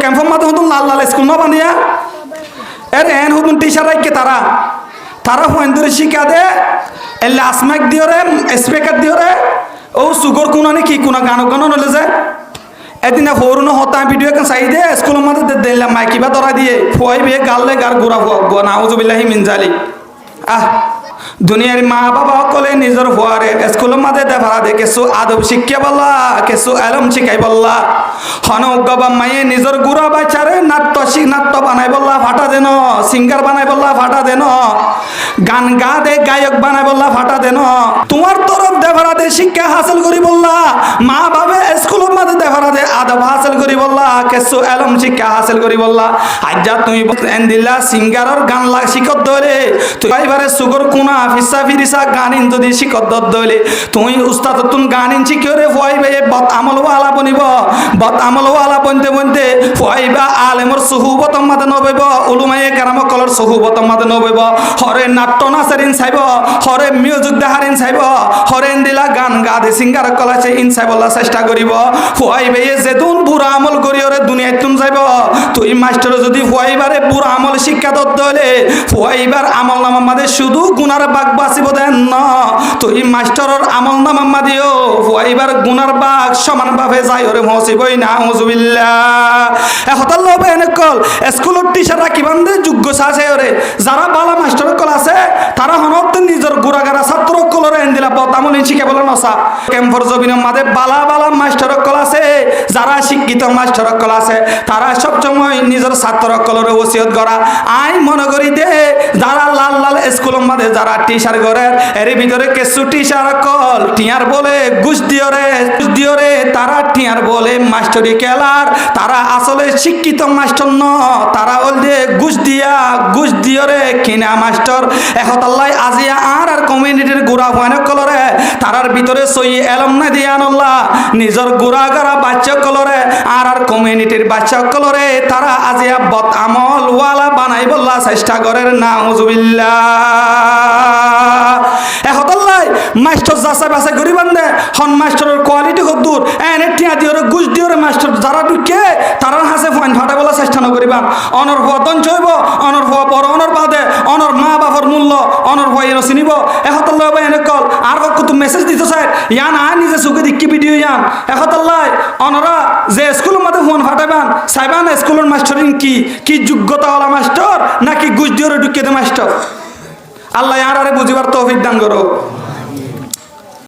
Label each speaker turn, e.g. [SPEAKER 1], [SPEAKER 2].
[SPEAKER 1] ক্যাম্পের মাঝে হতুন লাল লাল স্কুল না বানিয়া এর এন হতুন টিচার রাখকে তারা ফোন ধরে শিখা দে এলে আসমাক দিও রে স্পিকার দিও রে ও সুগর কোনানি কি কোনা গান গান নলে যায় এদিনে ফোরনো হতা ভিডিও এখন চাই দে স্কুলের মাঝে দিলাম মাইকি বা ধরা দিয়ে ফুয়াই বিয়ে গাললে গার গুড়া ফুয়া নাউজুবিল্লাহি মিন জালিক দুনিয়ার মা বাবা সকলে নিজের ফুয়ারে স্কুলের মাঝে দেখারা দে কিছু আদব শিক্ষা বললা কিছু এলম শিখাই বললা হন গবা মায়ে নিজের গুড়া বাচ্চারে নাট্য বানাই বললা ফাটা দেন সিঙ্গার বানাই বললা ফাটা দেন গান গা দে গায়ক বানাই বললা ফাটা দেন তোমার তরফ দেখারা দে শিক্ষা হাসিল করি বললা মা বাবা স্কুলের মাঝে দেখারা দে আদব হাসিল করি বললা কিছু এলম শিক্ষা হাসিল করি বললা আজ্জা তুমি দিল্লা সিঙ্গারের গান লাগ শিখত ধরে তুই এবারে সুগর কোনা ফিসা ফিরিসা গানিন যদি শিখত ধরে তুই উস্তাদ তুন গানিন শিখিও ফুয়াই বে বত আমলওয়ালা বনিব বত আমলওয়ালা বনতে ফুয়াইবা আলেমর সুহুবত মাদে নবইব উলুমায়ে কেরাম কলর সুহুবত মাদে নবইব হরে নাট্য নাচেরিন চাইব হরে মিউজিক দেহারিন চাইব হরে দিলা গান গা দে সিঙ্গার কলাছে ইন চাইবলা চেষ্টা করিব ফুয়াইবে যেতুন বুড়া আমল করি ওরে দুনিয়ায় তুন যাইব তুই মাস্টার যদি ফুয়াইবারে বুড়া আমল শিক্ষা দত্ত হলে ফুয়াইবার আমল নামা মাদে শুধু গুনার বাগ বাঁচিব দেন ন তুই মাস্টারের আমল নামা মাদিও ফুয়াইবার গুনার বাগ সমান ভাবে যাই ওরে মসিবই না হুজুবিল্লাহ এহতাল লবে এনেকল স্কুলের টিচাররা কিমান দে যোগ্য আছে ওরে যারা বালা মাস্টার কল আছে তারা হনত নিজের গুড়াগারা ছাত্র কলরে এন্দিলা বত আমল শিখে বলে নসা ক্যাম্পর জবিনের মাঝে বালা বালা মাস্টার কল আছে যারা শিক্ষিত মাস্টার কল আছে তারা সবসময় নিজের ছাত্র কলরে ওসিয়ত করা আই মনে করি দে যারা লাল লাল স্কুলের মাঝে যারা টিচার করে এর ভিতরে কিছু টিচার কল টিয়ার বলে ঘুষ দিও রে তারা টিয়ার বলে মাস্টারি খেলার তারা আসলে শিক্ষিত মাস্টার ন তারা বলতে ঘুষ দিও রে কিনা মাস্টার এহতাল্লাই আজিয়া আর কমিউনিটির গুড়া ফাইন কলরে তারার ভিতরে সই এলম না দিয়ে আনল্লা নিজের গুড়া গারা বাচ্চা কলরে আর কমিউনিটির বাচ্চা কলরে তারা আজিয়া বত আমল ওয়ালা বানাই বললা চেষ্টা করে না হুজুবিল্লাহ এহতাল্লাই মাস্টার যাচাই বাছাই করি বান্ধে হন মাস্টারের কোয়ালিটি খুব দূর এনে টিয়া দিও রে ঘুষ দিও রে মাস্টার যারা ঢুকে তারা হাসে ফাইন ফাটা বলা চেষ্টা না করিবা অনর হওয়া দঞ্চ হইব অনর হওয়া বড় অনর বাদে অনর মা বাবার মূল্য অনর হওয়া এনে চিনিব এহতাল্লাই এনে কল আর কত মেসেজ দিত স্যার ইয়ান আর নিজে চোখে দেখি ভিডিও ইয়ান এহতাল্লাই অনরা যে স্কুলের মধ্যে ফোন ফাটাইবান সাইবান স্কুলের মাস্টারিং কি যোগ্যতা ওলা মাস্টার নাকি ঘুষ দিও রে ঢুকিয়ে দে মাস্টার আল্লাহ আর বুঝিবার তৌফিক দান করো।